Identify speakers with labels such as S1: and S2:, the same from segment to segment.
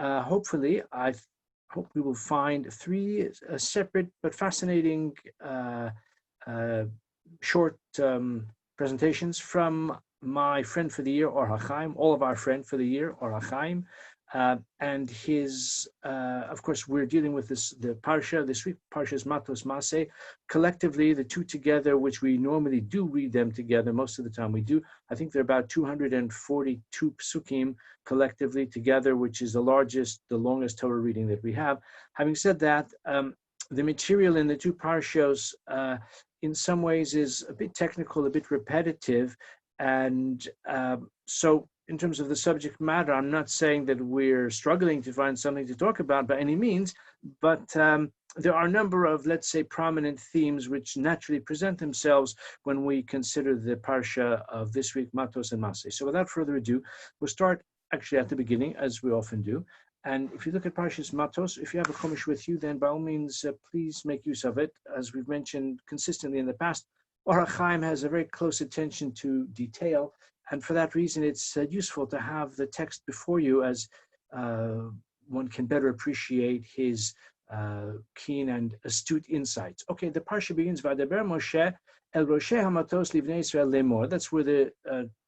S1: hopefully, I hope we will find three separate but fascinating short presentations from my friend for the year, or ha-Hayyim, all of our friend for the year, or ha-Hayyim, and his, of course, we're dealing with the Parsha this week, Parshas Matot-Masei. Collectively, the two together, which we normally do read them together, most of the time we do. I think they're about 242 psukim collectively together, which is the longest Torah reading that we have. Having said that, the material in the two parshas, in some ways, is a bit technical, a bit repetitive, and so in terms of the subject matter, I'm not saying that we're struggling to find something to talk about by any means, but there are a number of, let's say, prominent themes which naturally present themselves when we consider the parsha of this week, Matos and Masei. So without further ado, we'll start actually at the beginning, as we often do. And if you look at Parshas Matos, if you have a Chumash with you, then by all means, please make use of it. As we've mentioned consistently in the past, or ha-Hayyim has a very close attention to detail, and for that reason, it's useful to have the text before you, as one can better appreciate his keen and astute insights. Okay, the parsha begins, Vaydaber Moshe el Roshei ha-Matos livnei Israel lemor. That's where the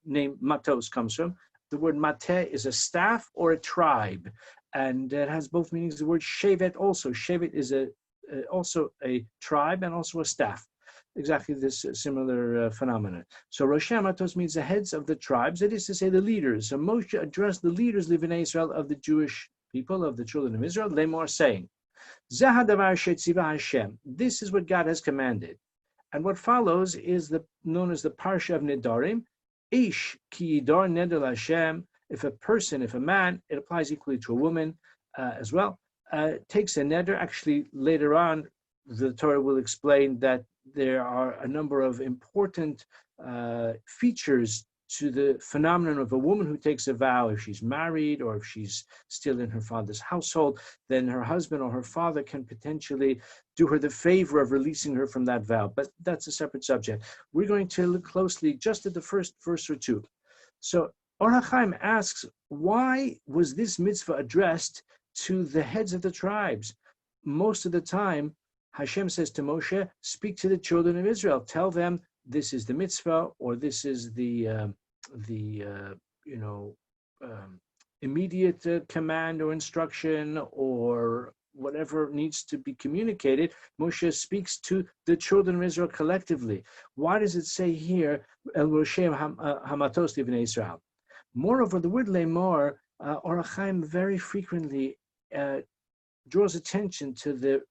S1: name Matos comes from. The word mateh is a staff or a tribe, and it has both meanings. The word shevet also. Shevet is also a tribe and also a staff. Exactly this similar phenomenon. So Rosh Matos means the heads of the tribes, that is to say the leaders. So Moshe addressed the leaders living in Israel of the Jewish people, of the children of Israel, lemor, saying, Zeh hadavar shetzivah Hashem. This is what God has commanded. And what follows is known as the Parsha of Nedarim. Ish ki yidor neder Hashem. If a man, it applies equally to a woman as well, takes a neder. Actually, later on, the Torah will explain that there are a number of important features to the phenomenon of a woman who takes a vow. If she's married or if she's still in her father's household, then her husband or her father can potentially do her the favor of releasing her from that vow. But that's a separate subject. We're going to look closely just at the first verse or two. So Or ha-Hayyim asks, why was this mitzvah addressed to the heads of the tribes? Most of the time, Hashem says to Moshe, speak to the children of Israel. Tell them this is the mitzvah, or this is the immediate command or instruction, or whatever needs to be communicated. Moshe speaks to the children of Israel collectively. Why does it say here, El Roshei ha-Matos livnei Israel? Moreover, the word lemor, or ha-Hayyim very frequently draws attention to the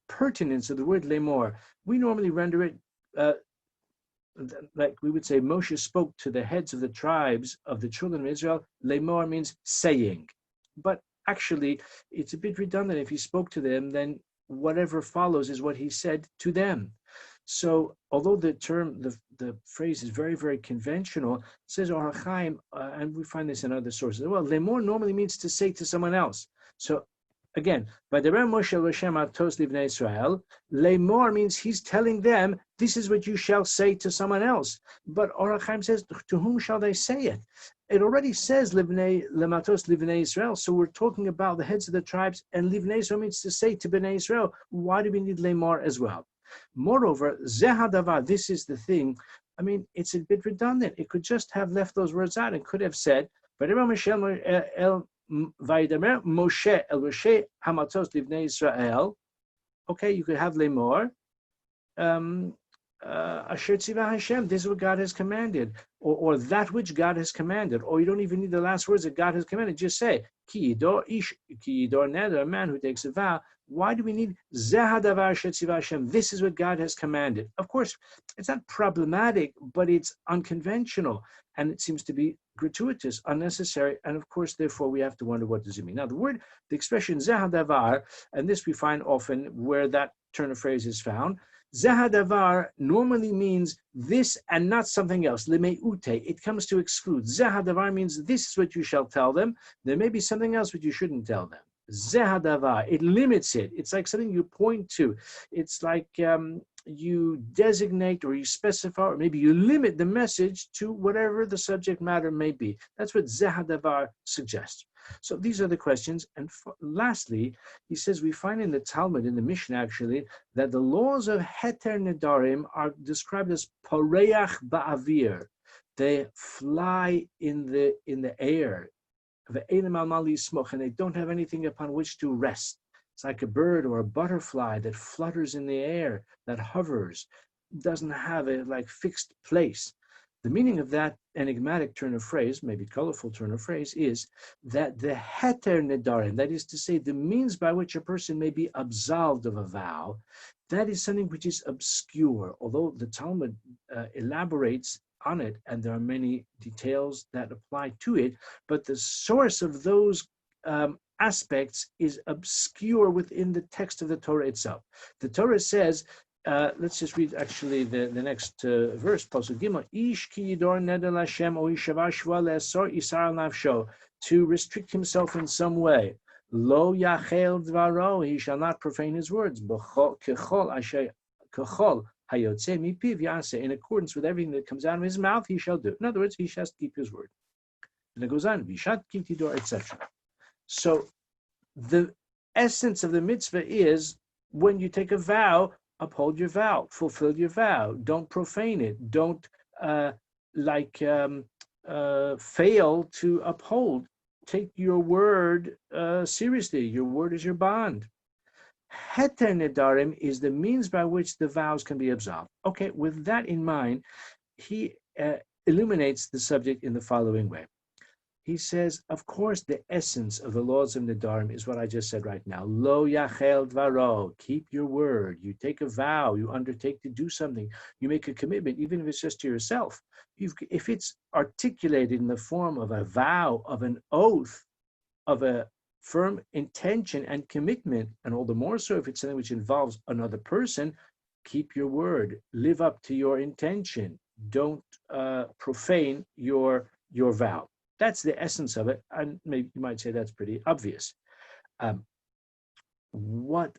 S1: pertinence of the word lemor. We normally render it like we would say Moshe spoke to the heads of the tribes of the children of Israel. Lemor means saying. But actually, it's a bit redundant. If he spoke to them, then whatever follows is what he said to them. So although the phrase is very, very conventional, it says, or ha-Hayyim, and we find this in other sources. Well, lemor normally means to say to someone else. So again, Vaydaber Moshe Rosh Matos livnei Israel, lemor means he's telling them, this is what you shall say to someone else. But or ha-Hayyim says, to whom shall they say it? It already says Matos livnei Israel, so we're talking about the heads of the tribes, and livnei Israel means to say to Bnei Israel. Why do we need lemor as well? Moreover, zeh hadavar, this is the thing. I mean, it's a bit redundant. It could just have left those words out. It could have said, Vaydaber Moshe el Roshei ha-Matos livnei Israel. Okay, you could have lemor. Asher tzivah Hashem, this is what God has commanded, or that which God has commanded, or you don't even need the last words that God has commanded. Just say, ki yidor ish, ki yidor neder, a man who takes a vow. Why do we need zeh hadavar asher tzivah Hashem? This is what God has commanded. Of course, it's not problematic, but it's unconventional, and it seems to be gratuitous, unnecessary, and of course, therefore, we have to wonder, what does it mean? Now, the expression zeh hadavar, and this we find often where that turn of phrase is found. Zeh hadavar normally means this and not something else. Lemeute. It comes to exclude. Zeh hadavar means this is what you shall tell them. There may be something else but you shouldn't tell them. Zeh hadavar. It limits it. It's like something you point to. It's like you designate or you specify, or maybe you limit the message to whatever the subject matter may be. That's what zeh hadavar suggests. So these are the questions. And lastly, he says we find in the Talmud, in the Mishnah actually, that the laws of Heter Nedarim are described as Poreach Ba'avir. They fly in the air, and they don't have anything upon which to rest. It's like a bird or a butterfly that flutters in the air, that hovers, doesn't have a fixed place. The meaning of that enigmatic turn of phrase, maybe colorful turn of phrase, is that the heter nedarim, that is to say, the means by which a person may be absolved of a vow, that is something which is obscure, although the Talmud elaborates on it, and there are many details that apply to it, but the source of those aspects is obscure within the text of the Torah itself. The Torah says, let's just read actually the next verse, Pasuk Gimel, Ish ki yidor neder Hashem o yishavar shva le'asor isar al nafsho, to restrict himself in some way. Lo yachel dvaro, he shall not profane his words. Kechol in accordance with everything that comes out of his mouth, he shall do. In other words, he shall keep his word. And it goes on, etc. So the essence of the mitzvah is when you take a vow, uphold your vow, fulfill your vow, don't profane it, don't fail to uphold. Take your word seriously. Your word is your bond. Heter nedarim is the means by which the vows can be absolved. Okay, with that in mind, he illuminates the subject in the following way. He says, of course, the essence of the laws of nedarim is what I just said right now. Lo yachel dvaro, keep your word. You take a vow, you undertake to do something, you make a commitment, even if it's just to yourself. If it's articulated in the form of a vow, of an oath, of a firm intention and commitment, and all the more so if it's something which involves another person, keep your word, live up to your intention, don't profane your vow. That's the essence of it, and maybe you might say that's pretty obvious. What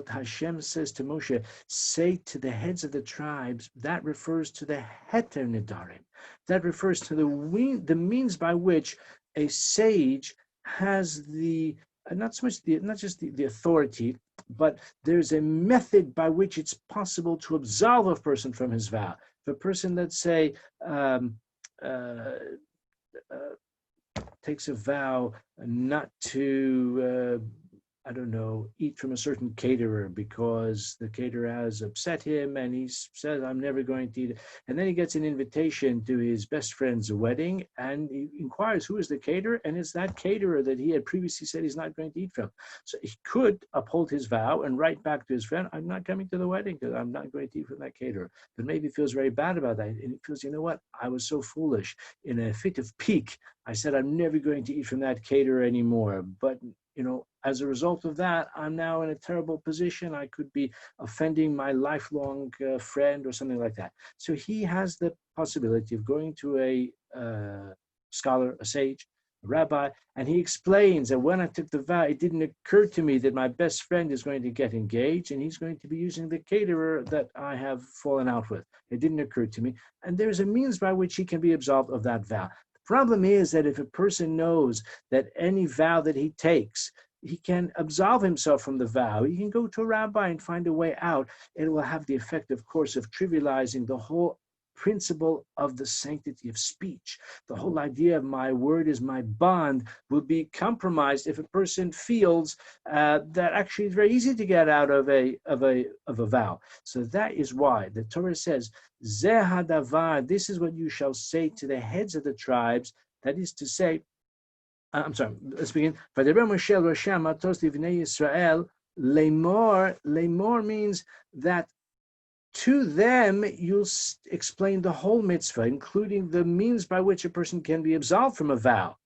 S1: Hashem says to Moshe, say to the heads of the tribes, that refers to the heter nedarim. That refers to the means by which a sage has not just the authority, but there's a method by which it's possible to absolve a person from his vow. If a person, let's say, takes a vow not to eat from a certain caterer because the caterer has upset him, and he says, I'm never going to eat. And then he gets an invitation to his best friend's wedding, and he inquires who is the caterer, and it's that caterer that he had previously said he's not going to eat from. So he could uphold his vow and write back to his friend, I'm not coming to the wedding because I'm not going to eat from that caterer. But maybe he feels very bad about that, and he feels, you know what, I was so foolish. In a fit of pique, I said, I'm never going to eat from that caterer anymore. But as a result of that, I'm now in a terrible position. I could be offending my lifelong friend or something like that. So he has the possibility of going to a scholar, a sage, a rabbi, and he explains that when I took the vow, it didn't occur to me that my best friend is going to get engaged and he's going to be using the caterer that I have fallen out with. It didn't occur to me. And there's a means by which he can be absolved of that vow. Problem is that if a person knows that any vow that he takes, he can absolve himself from the vow, he can go to a rabbi and find a way out. It will have the effect, of course, of trivializing the whole principle of the sanctity of speech. The whole idea of my word is my bond will be compromised if a person feels that actually it's very easy to get out of a vow. So that is why the Torah says, Zeh hadavar, this is what you shall say to the heads of the tribes. That is to say, I'm sorry, let's begin. V'daber Moshe el Rashi Matot livnei Yisrael, lemor means that to them you'll explain the whole mitzvah, including the means by which a person can be absolved from a vow.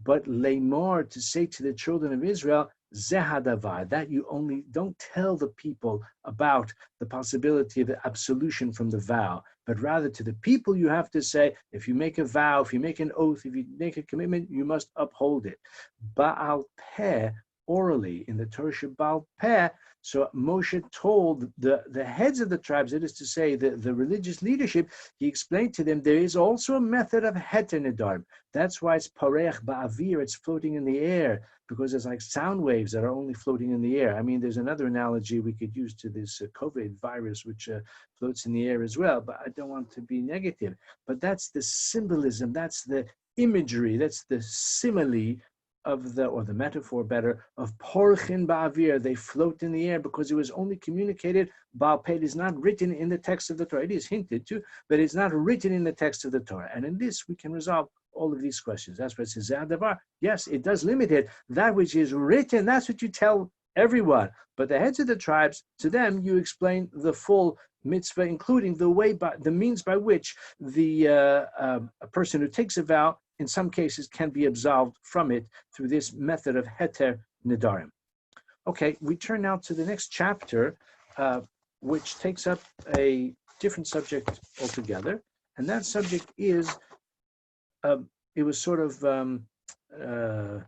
S1: But lemor, to say to the children of Israel, zeh hadavar, that you only don't tell the people about the possibility of absolution from the vow, but rather to the people you have to say, if you make a vow, if you make an oath, if you make a commitment, you must uphold it. Ba'al peh, orally in the Torah Shebaal Peh. So Moshe told the heads of the tribes, that is to say, the religious leadership, he explained to them there is also a method of heter nedarim. That's why it's pareach ba'avir, it's floating in the air, because it's like sound waves that are only floating in the air. I mean, there's another analogy we could use to this COVID virus, which floats in the air as well, but I don't want to be negative. But that's the symbolism, that's the imagery, that's the simile of the metaphor better, of porchin ba'avir, they float in the air, because it was only communicated, Baal Peh is not written in the text of the Torah. It is hinted to, but it's not written in the text of the Torah. And in this, we can resolve all of these questions. That's what it says, yes, it does limit it. That which is written, that's what you tell everyone. But the heads of the tribes, to them, you explain the full mitzvah, including the means by which a person who takes a vow, in some cases, can be absolved from it through this method of heter nedarim. Okay, we turn now to the next chapter, which takes up a different subject altogether, and that subject is, it was sort of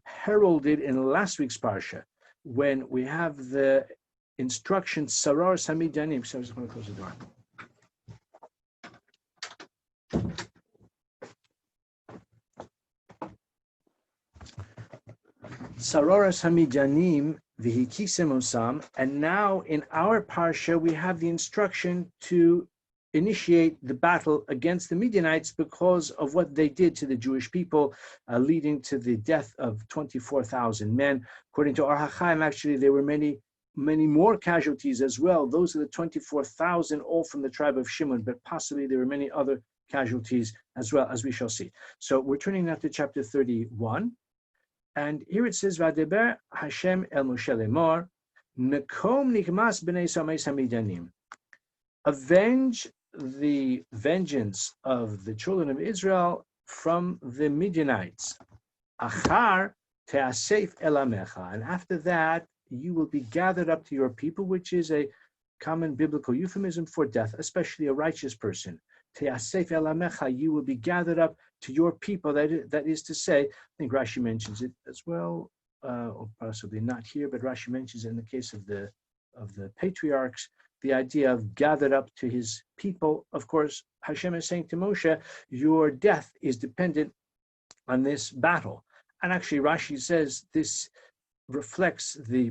S1: heralded in last week's parsha, when we have the instruction, Sarar Samidanim. So I just want to close the door. Saroras Hamidanim v'hikisem osam, and now in our parsha we have the instruction to initiate the battle against the Midianites because of what they did to the Jewish people, leading to the death of 24,000 men. According to ha-Hayyim, actually there were many more casualties as well. Those are the 24,000, all from the tribe of Shimon, but possibly there were many other casualties as well, as we shall see. So we're turning now to chapter 31. And here it says, Vadeber Hashem el Moshe lemor, Nekom nikmas b'nei Sameis Hamidanim. Avenge the vengeance of the children of Israel from the Midianites. Achar te'asef el amecha. And after that, you will be gathered up to your people, which is a common biblical euphemism for death, especially a righteous person. Te'asef el amecha, you will be gathered up to your people. That is to say, I think Rashi mentions it as well, or possibly not here, but Rashi mentions it in the case of the patriarchs, the idea of gathered up to his people. Of course, Hashem is saying to Moshe, your death is dependent on this battle. And actually, Rashi says this reflects the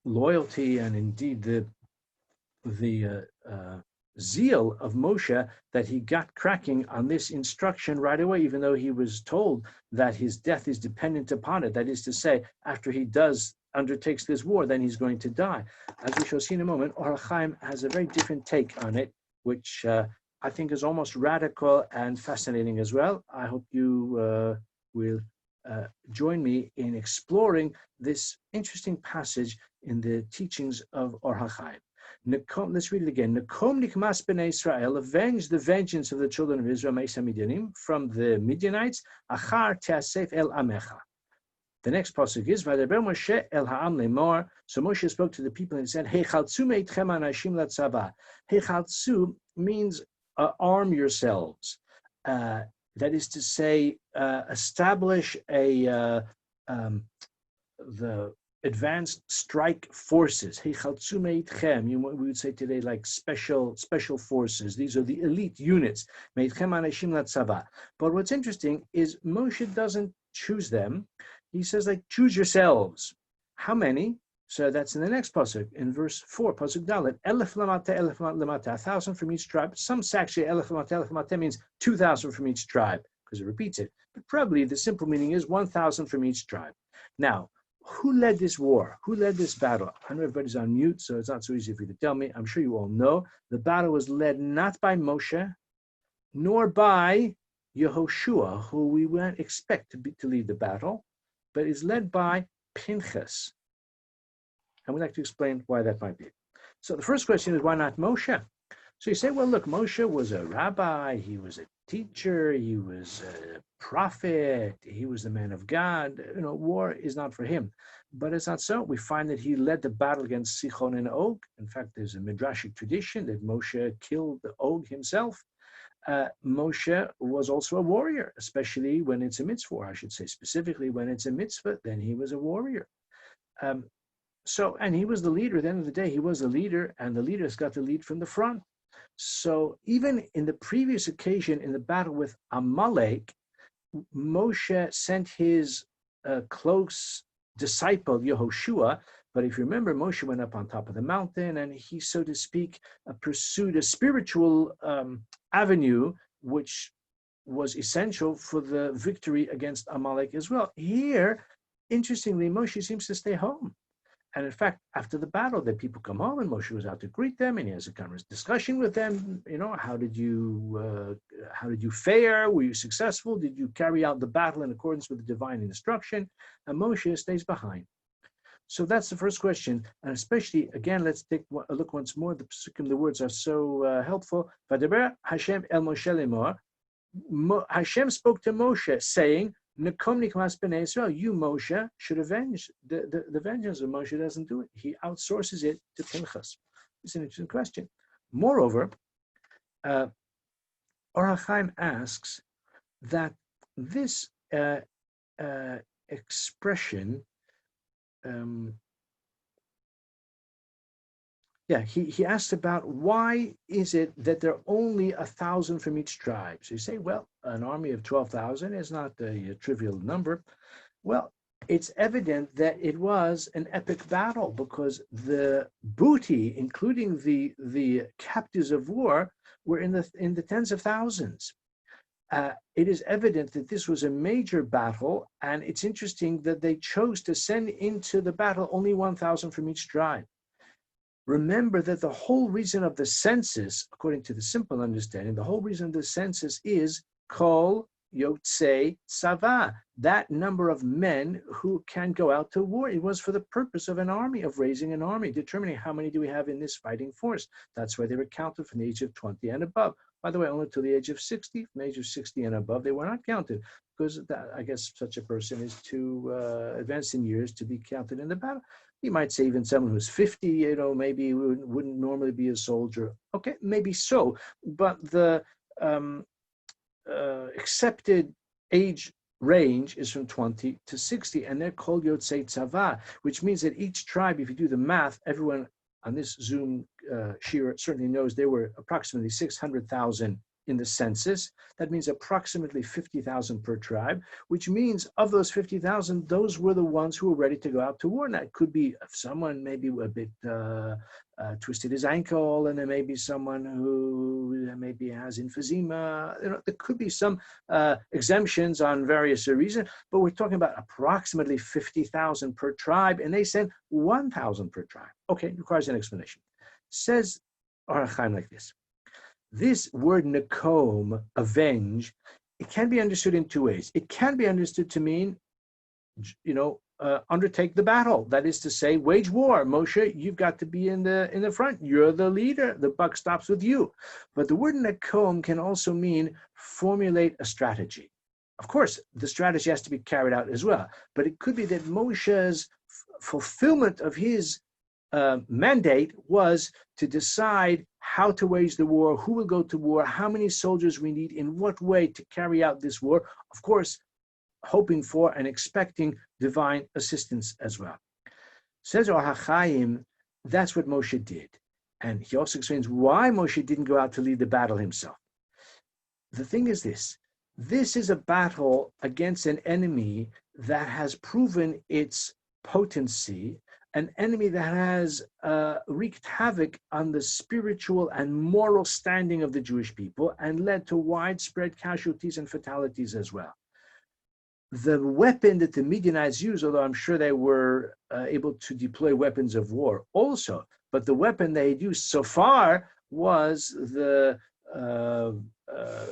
S1: loyalty and indeed the zeal of Moshe, that he got cracking on this instruction right away, even though he was told that his death is dependent upon it. That is to say, after he undertakes this war, then he's going to die. As we shall see in a moment, ha-Hayyim has a very different take on it, which I think is almost radical and fascinating as well. I hope you will join me in exploring this interesting passage in the teachings of ha-Hayyim. Let's read it again. Nekom nikmas b'nei Israel, avenge the vengeance of the children of Israel, meis Midianim, from the Midianites. Achar te'asef el amecha. The next pasuk is, Vadeber Moshe el ha'am lemor. So Moshe spoke to the people and said, Hechaltzu meitchem anashim latzava. Hechaltzu means arm yourselves. That is to say, establish the advanced strike forces. We would say today like special forces. These are the elite units. But what's interesting is Moshe doesn't choose them. He says, like, choose yourselves. How many? So that's in the next pasuk, in verse 4, pasuk dalet. Elef lamata, 1,000 from each tribe. Some say actually elef lamata means 2,000 from each tribe, because it repeats it. But probably the simple meaning is 1,000 from each tribe. Now, who led this war? Who led this battle? I know everybody's on mute, so it's not so easy for you to tell me. I'm sure you all know. The battle was led not by Moshe, nor by Yehoshua, who we wouldn't expect to lead the battle, but is led by Pinchas. And we'd like to explain why that might be. So the first question is, why not Moshe? So you say, well, look, Moshe was a rabbi, he was a teacher, he was a prophet, he was the man of God. War is not for him. But it's not so. We find that he led the battle against Sichon and Og. In fact, there's a midrashic tradition that Moshe killed the Og himself. Moshe was also a warrior, especially when it's a mitzvah, I should say specifically when it's a mitzvah, then he was a warrior. Um, and he was the leader. At the end of the day, he was the leader, and the leaders got to lead from the front. So even in the previous occasion, in the battle with Amalek, Moshe sent his close disciple Yehoshua. But if you remember, Moshe went up on top of the mountain, and he, so to speak, pursued a spiritual avenue, which was essential for the victory against Amalek as well. Here, interestingly, Moshe seems to stay home. And in fact, after the battle, the people come home, and Moshe was out to greet them, and he has a kind of discussion with them. How did you fare? Were you successful? Did you carry out the battle in accordance with the divine instruction? And Moshe stays behind. So that's the first question, and especially again, let's take a look once more. The psukim, the words are so helpful. V'daber Hashem el Moshe lemor. Hashem spoke to Moshe, saying, Nekom nikmas b'nei Israel, you, Moshe, should avenge. The vengeance of Moshe doesn't do it. He outsources it to Pinchas. It's an interesting question. Moreover, Or ha-Hayyim asks that this expression, he asked about why is it that there are only 1,000 from each tribe. So you say, well, an army of 12,000 is not a trivial number. Well, it's evident that it was an epic battle, because the booty, including the captives of war, were in the tens of thousands. It is evident that this was a major battle, and it's interesting that they chose to send into the battle only 1,000 from each tribe. Remember that the whole reason of the census, according to the simple understanding, the whole reason of the census is kol yotzei tzava, that number of men who can go out to war. It was for the purpose of an army, of raising an army, determining how many do we have in this fighting force. That's why they were counted from the age of 20 and above. By the way, only to the age of 60. From the age of 60 and above, they were not counted, because I guess such a person is too advanced in years to be counted in the battle. You might say even someone who's 50, maybe wouldn't normally be a soldier. Okay, maybe so, but the accepted age range is from 20 to 60, and they're called Yotzei Tzava, which means that each tribe, if you do the math, everyone on this Zoom shiur certainly knows there were approximately 600,000 in the census. That means approximately 50,000 per tribe, which means of those 50,000, those were the ones who were ready to go out to war. Now, it could be someone maybe a bit twisted his ankle, and there may be someone who maybe has emphysema. There could be some exemptions on various reasons, but we're talking about approximately 50,000 per tribe, and they sent 1,000 per tribe. Okay, requires an explanation. Says Or ha-Hayyim like this. This word nekom, avenge, it can be understood in two ways. It can be understood to mean, undertake the battle. That is to say, wage war. Moshe, you've got to be in the front. You're the leader. The buck stops with you. But the word nekom can also mean formulate a strategy. Of course, the strategy has to be carried out as well. But it could be that Moshe's fulfillment of his mandate was to decide how to wage the war, who will go to war, how many soldiers we need, in what way to carry out this war, of course, hoping for and expecting divine assistance as well. Says Or ha-Hayyim, that's what Moshe did. And he also explains why Moshe didn't go out to lead the battle himself. The thing is this is a battle against an enemy that has proven its potency, an enemy that has wreaked havoc on the spiritual and moral standing of the Jewish people and led to widespread casualties and fatalities as well. The weapon that the Midianites used, although I'm sure they were able to deploy weapons of war also, but the weapon they had used so far was the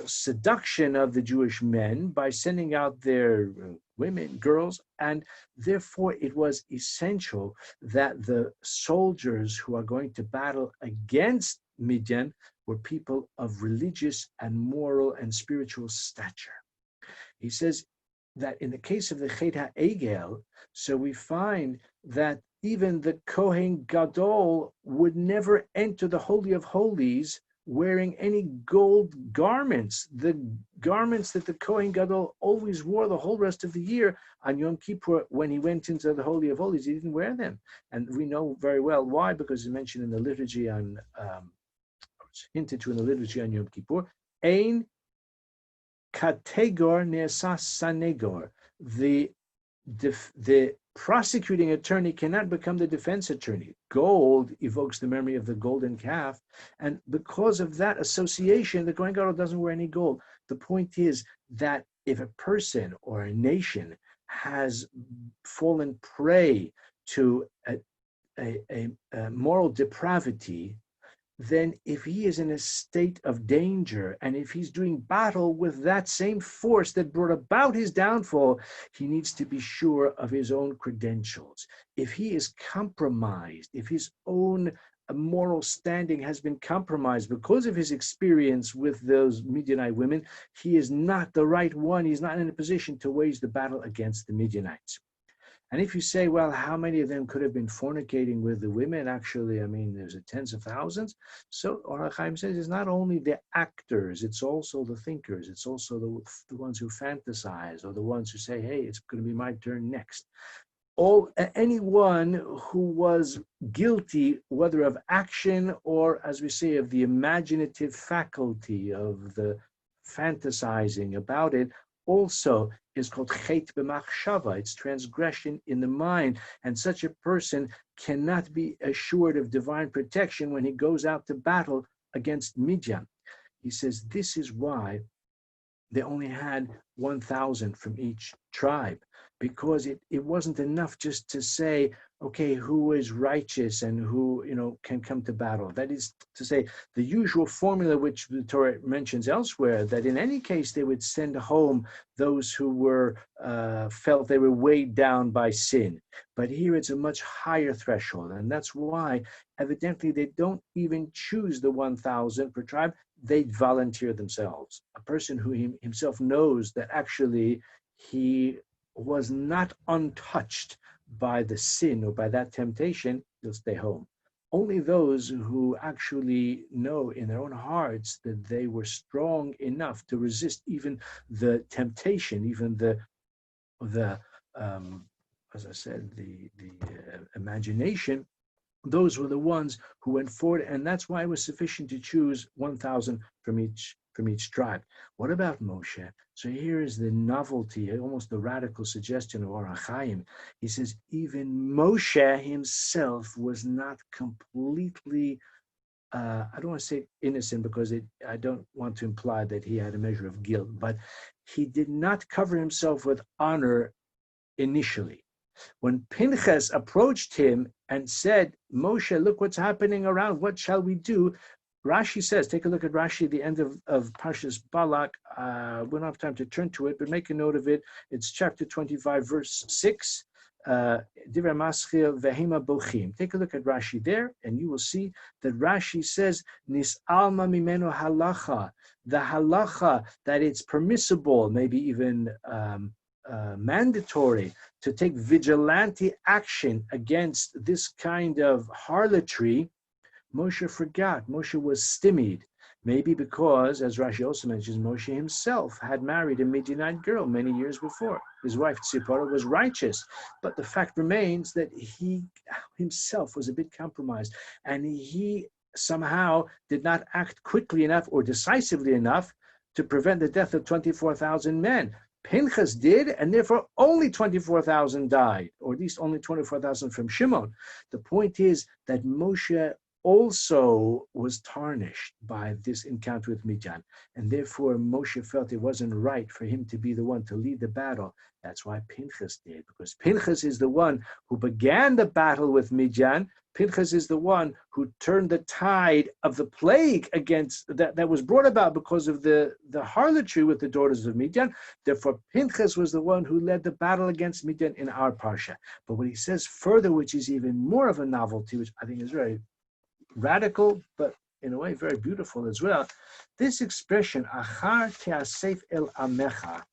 S1: seduction of the Jewish men by sending out their women, girls, and therefore it was essential that the soldiers who are going to battle against Midian were people of religious and moral and spiritual stature. He says that in the case of the Chet HaEgel, so we find that even the Kohen Gadol would never enter the Holy of Holies wearing any gold garments, the garments that the Kohen Gadol always wore the whole rest of the year. On Yom Kippur, when he went into the Holy of Holies, he didn't wear them. And we know very well why, because it's mentioned in the liturgy on, it's hinted to in the liturgy on Yom Kippur, Ein kategor ne'asas sanegor. The prosecuting attorney cannot become the defense attorney. Gold evokes the memory of the golden calf, and because of that association, the Kohen Gadol doesn't wear any gold. The point is that if a person or a nation has fallen prey to a moral depravity, then if he is in a state of danger and if he's doing battle with that same force that brought about his downfall, he needs to be sure of his own credentials. If he is compromised, if his own moral standing has been compromised because of his experience with those Midianite women, he is not the right one. He's not in a position to wage the battle against the Midianites. And if you say, well, how many of them could have been fornicating with the women? Actually, I mean, there's tens of thousands. So ha-Hayyim says it's not only the actors, it's also the thinkers. It's also the ones who fantasize, or the ones who say, hey, it's going to be my turn next. Anyone who was guilty, whether of action or, as we say, of the imaginative faculty, of the fantasizing about it, also is called chet b'machshava. It's transgression in the mind, and such a person cannot be assured of divine protection when he goes out to battle against Midian. He says this is why they only had 1,000 from each tribe, because it wasn't enough just to say, okay, who is righteous and who can come to battle. That is to say, the usual formula which the Torah mentions elsewhere, that in any case they would send home those who were felt they were weighed down by sin. But here it's a much higher threshold, and that's why evidently they don't even choose the 1,000 per tribe. They volunteer themselves. A person who himself knows that actually he was not untouched by the sin or by that temptation, he'll stay home. Only those who actually know in their own hearts that they were strong enough to resist even the temptation, even the as I said, the imagination, those were the ones who went forward, and that's why it was sufficient to choose 1,000 from each tribe. What about Moshe? So here is the novelty, almost the radical suggestion of ha-Hayyim. He says even Moshe himself was not completely, I don't want to say innocent, because I don't want to imply that he had a measure of guilt, but he did not cover himself with honor initially. When Pinchas approached him and said, Moshe, look what's happening around, what shall we do? Rashi says, take a look at Rashi at the end of Parshas Balak. We don't have time to turn to it, but make a note of it. It's chapter 25, verse 6. Divrei Maschil vehema bochim. Take a look at Rashi there, and you will see that Rashi says, Nis alma mimeno halacha. The halacha, that it's permissible, maybe even mandatory, to take vigilante action against this kind of harlotry. Moshe forgot. Moshe was stymied. Maybe because, as Rashi also mentions, Moshe himself had married a Midianite girl many years before. His wife Tzipporah was righteous, but the fact remains that he himself was a bit compromised, and he somehow did not act quickly enough or decisively enough to prevent the death of 24,000 men. Pinchas did, and therefore only 24,000 died, or at least only 24,000 from Shimon. The point is that Moshe also was tarnished by this encounter with Midian, and therefore Moshe felt it wasn't right for him to be the one to lead the battle. That's why Pinchas did, because Pinchas is the one who began the battle with Midian. Pinchas is the one who turned the tide of the plague against that was brought about because of the harlotry with the daughters of Midian. Therefore, Pinchas was the one who led the battle against Midian in our parsha. But what he says further, which is even more of a novelty, which I think is very radical, but in a way very beautiful as well, this expression, achar te'asef el amecha,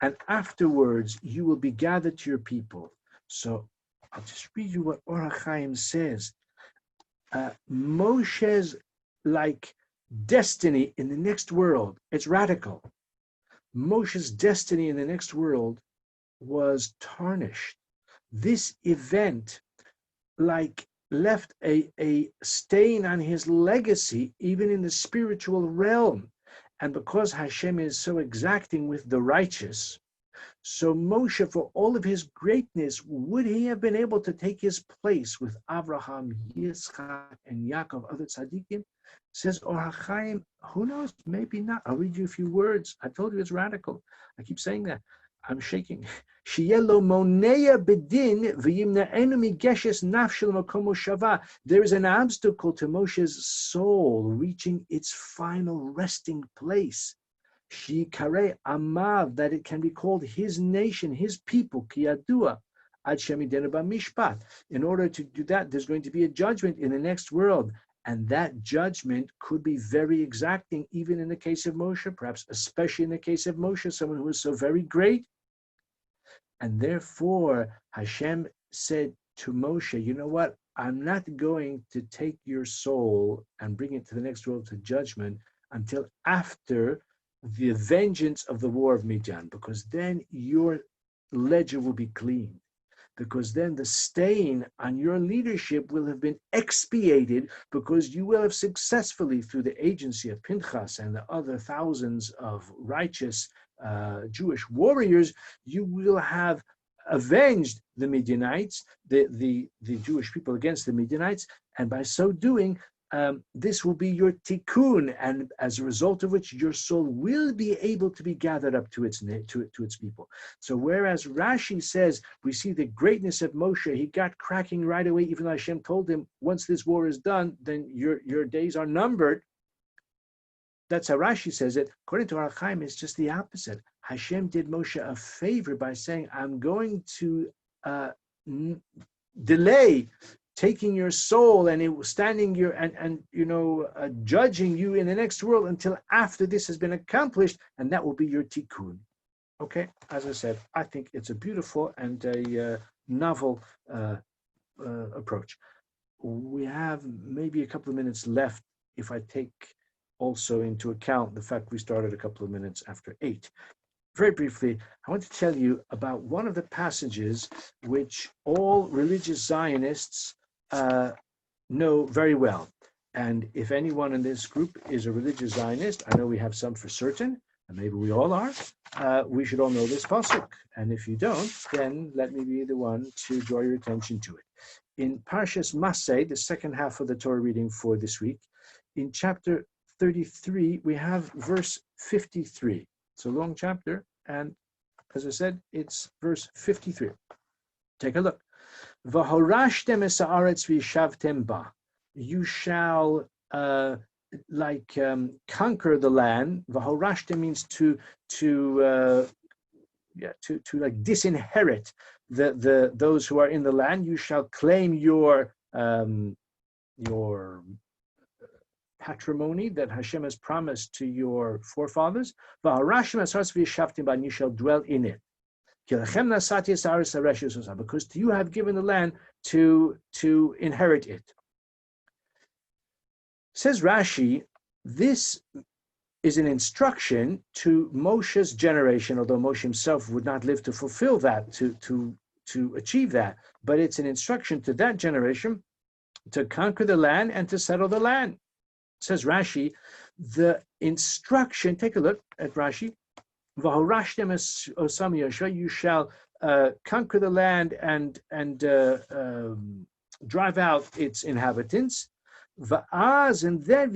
S1: and afterwards you will be gathered to your people. So I'll just read you what ha-Hayyim says. Moshe's like destiny in the next world. It's radical. Moshe's destiny in the next world was tarnished. This event like left a stain on his legacy, even in the spiritual realm. And because Hashem is so exacting with the righteous, so Moshe, for all of his greatness, would he have been able to take his place with Abraham, Yitzchak, and Yaakov, other tzaddikim? Says ha-Hayyim, who knows? Maybe not. I'll read you a few words. I told you it's radical. I keep saying that. I'm shaking. There is an obstacle to Moshe's soul reaching its final resting place. Shikare Amav, that it can be called his nation, his people, Kiyadua, Ad Shemidenu B'Mishpat. In order to do that, there's going to be a judgment in the next world. And that judgment could be very exacting, even in the case of Moshe, perhaps especially in the case of Moshe, someone who is so very great. And therefore, Hashem said to Moshe, you know what? I'm not going to take your soul and bring it to the next world to judgment until after the vengeance of the war of Midian, because then your ledger will be clean. Because then the stain on your leadership will have been expiated, because you will have successfully, through the agency of Pinchas and the other thousands of righteous Jewish warriors, you will have avenged the Midianites, the Jewish people against the Midianites, and by so doing, this will be your tikkun, and as a result of which your soul will be able to be gathered up to its people. So whereas Rashi says we see the greatness of Moshe, he got cracking right away, even though Hashem told him, once this war is done, then your days are numbered. That's how Rashi says it. According to ha-Hayyim, it's just the opposite. Hashem did Moshe a favor by saying, I'm going to delay taking your soul and standing your judging you in the next world until after this has been accomplished, and that will be your tikkun. Okay, as I said, I think it's a beautiful and a novel approach. We have maybe a couple of minutes left if I take also into account the fact we started a couple of minutes after 8. Very briefly, I want to tell you about one of the passages which all religious Zionists know very well. And if anyone in this group is a religious Zionist, I know we have some for certain, and maybe we all are, we should all know this pasuk. And if you don't, then let me be the one to draw your attention to it. In Parashat Matot-Masei, the second half of the Torah reading for this week, in chapter 33, we have verse 53. It's a long chapter, and as I said, it's verse 53. Take a look. V'horashtem es haaretz v'yishavtem ba. You shall conquer the land. V'horashtem means to disinherit the those who are in the land. You shall claim your patrimony that Hashem has promised to your forefathers. And you shall dwell in it. Because you have given the land to inherit it. Says Rashi, this is an instruction to Moshe's generation, although Moshe himself would not live to fulfill that, to achieve that. But it's an instruction to that generation to conquer the land and to settle the land. Says Rashi, the instruction, take a look at Rashi, you shall conquer the land and drive out its inhabitants. And then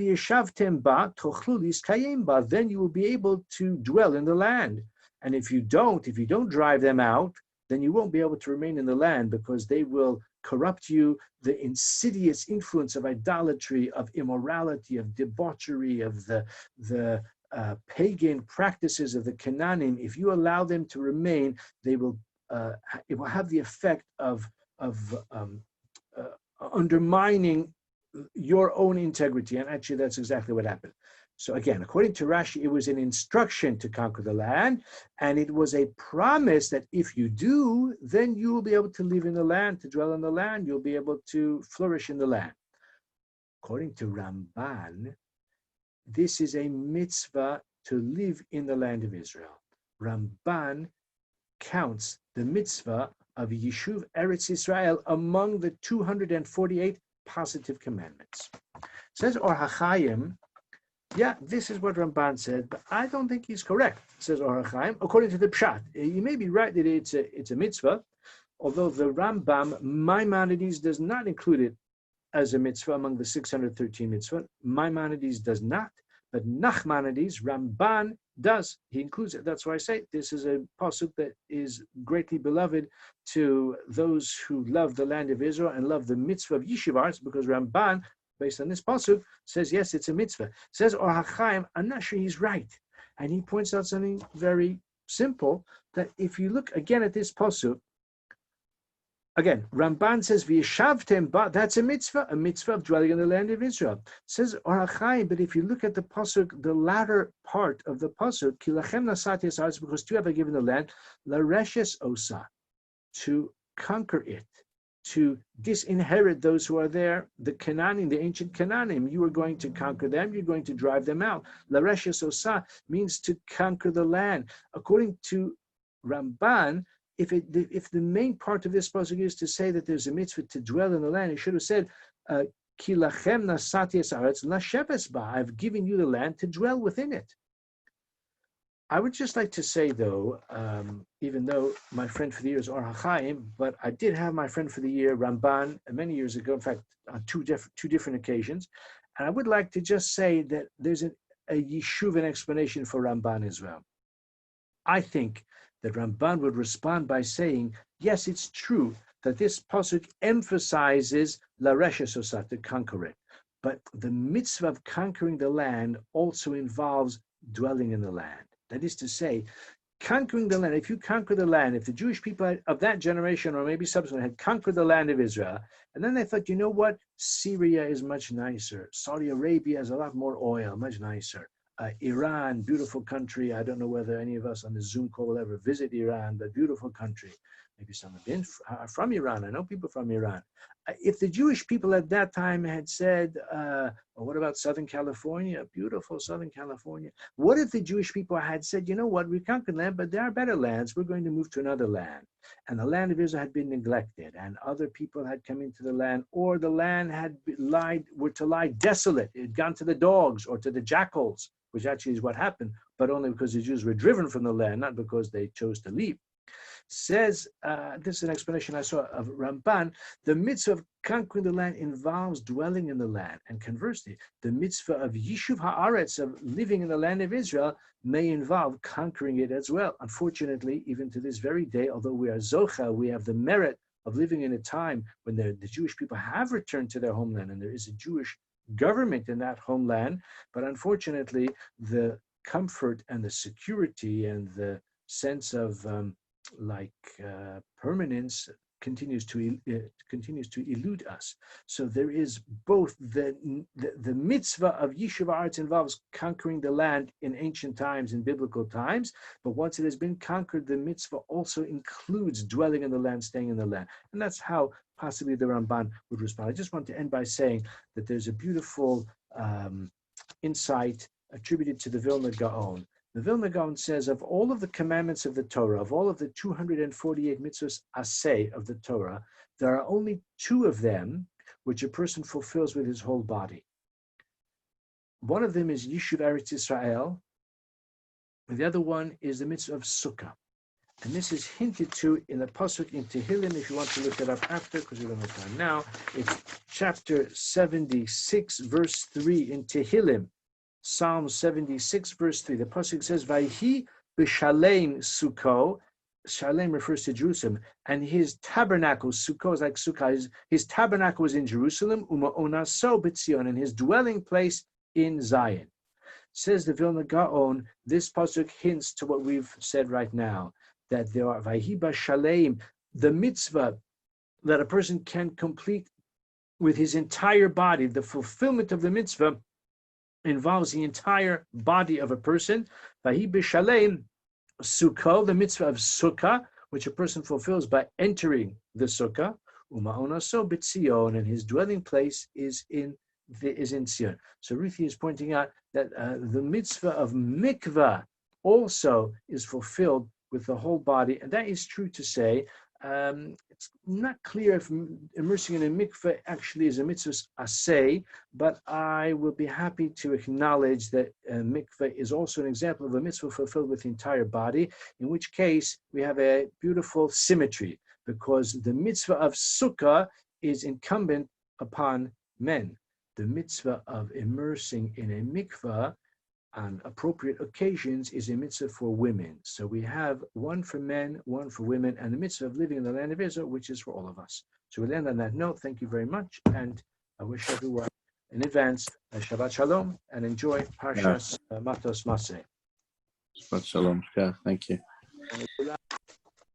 S1: then you will be able to dwell in the land. And if you don't drive them out, then you won't be able to remain in the land, because they will corrupt you. The insidious influence of idolatry, of immorality, of debauchery, of the pagan practices of the Canaanim, if you allow them to remain, they will. It will have the effect of undermining your own integrity, and actually, that's exactly what happened. So again, according to Rashi, it was an instruction to conquer the land, and it was a promise that if you do, then you will be able to live in the land, to dwell in the land. You'll be able to flourish in the land. According to Ramban, this is a mitzvah to live in the land of Israel. Ramban counts the mitzvah of Yishuv Eretz Israel among the 248 positive commandments. Says ha-Hayyim, yeah, this is what Ramban said, but I don't think he's correct, says ha-Hayyim, according to the Pshat. You may be right that it's a mitzvah, although the Rambam, Maimonides, does not include it as a mitzvah among the 613 mitzvah. Maimonides does not, but Nachmanides, Ramban, does. He includes it. That's why I say this is a pasuk that is greatly beloved to those who love the land of Israel and love the mitzvah of yeshivas, because Ramban, based on this pasuk, says, yes, it's a mitzvah. Says ha-Hayyim, I'm not sure he's right. And he points out something very simple, that if you look again at this pasuk, again, Ramban says, "V'yeshavtem," but that's a mitzvah of dwelling in the land of Israel. Says ha-Hayyim, but if you look at the pasuk, the latter part of the pasuk, "Kilachem nasati es haaretz," because to you have I given the land, lareshes osa, to conquer it, to disinherit those who are there, the Canaanim, the ancient Canaanim. You are going to conquer them. You're going to drive them out. Lareshes osa means to conquer the land. According to Ramban, if the main part of this pasuk is to say that there's a mitzvah to dwell in the land, it should have said, "Ki lachem nasati es haaretz lasheves ba." I've given you the land to dwell within it. I would just like to say, though, even though my friend for the year is ha-Hayyim, but I did have my friend for the year, Ramban, many years ago, in fact, on two different occasions, and I would like to just say that there's a yeshuv explanation for Ramban as well. I think that Ramban would respond by saying, yes, it's true that this pasuk emphasizes la reshes osa, to conquer it, but the mitzvah of conquering the land also involves dwelling in the land. That is to say, conquering the land, if you conquer the land, if the Jewish people of that generation or maybe subsequent had conquered the land of Israel, and then they thought, you know what, Syria is much nicer, Saudi Arabia has a lot more oil, much nicer. Iran, beautiful country. I don't know whether any of us on the Zoom call will ever visit Iran, but beautiful country. Maybe some have been from Iran. I know people from Iran. If the Jewish people at that time had said, well, what about Southern California? Beautiful Southern California. What if the Jewish people had said, you know what, we conquered land, but there are better lands. We're going to move to another land. And the land of Israel had been neglected, and other people had come into the land, or the land were to lie desolate. It had gone to the dogs or to the jackals, which actually is what happened, but only because the Jews were driven from the land, not because they chose to leave. Says, this is an explanation I saw of Ramban, the mitzvah of conquering the land involves dwelling in the land. And conversely, the mitzvah of Yishuv Haaretz, of living in the land of Israel, may involve conquering it as well. Unfortunately, even to this very day, although we are Zocha, we have the merit of living in a time when the Jewish people have returned to their homeland and there is a Jewish government in that homeland, but unfortunately, the comfort and the security and the sense of permanence continues to elude us. So there is both the mitzvah of Yishuv Haaretz involves conquering the land in ancient times, in biblical times, but once it has been conquered, the mitzvah also includes dwelling in the land, staying in the land. And that's how possibly the Ramban would respond. I just want to end by saying that there's a beautiful insight attributed to the Vilna Gaon. The Vilna Gaon says, of all of the commandments of the Torah, of all of the 248 mitzvahs aseh of the Torah, there are only 2 of them which a person fulfills with his whole body. One of them is Yishuv Eretz Israel, and the other one is the mitzvah of Sukkah. And this is hinted to in the pasuk in Tehillim, if you want to look it up after, because we don't have time now. It's chapter 76, verse 3 in Tehillim. Psalm 76, verse 3. The pasuk says, "Vayhi b'shalem Sukkah." Shalem refers to Jerusalem, and his tabernacle, Sukkah is like Sukkah. His tabernacle was in Jerusalem, uma'onaso b'tzion, and his dwelling place in Zion. Says the Vilna Gaon, this pasuk hints to what we've said right now, that there are Vayhi b'shalem, the mitzvah that a person can complete with his entire body. The fulfillment of the mitzvah involves the entire body of a person. Vayhi b'shalem Sukkah, the mitzvah of Sukkah, which a person fulfills by entering the Sukkah. Uma'onaso b'tzion, and his dwelling place is in is in Sion. So Ruthie is pointing out that the mitzvah of mikvah also is fulfilled with the whole body, and that is true to say. It's not clear if immersing in a mikveh actually is a mitzvah aseh, but I will be happy to acknowledge that mikveh is also an example of a mitzvah fulfilled with the entire body, in which case we have a beautiful symmetry, because the mitzvah of sukkah is incumbent upon men. The mitzvah of immersing in a mikveh on appropriate occasions is a mitzvah for women. So we have one for men, one for women, and the mitzvah of living in the land of Israel, which is for all of us. So we'll end on that note. Thank you very much, and I wish everyone in advance a Shabbat Shalom, and enjoy Parashat Matot-Masei.
S2: Shabbat Shalom. Thank you.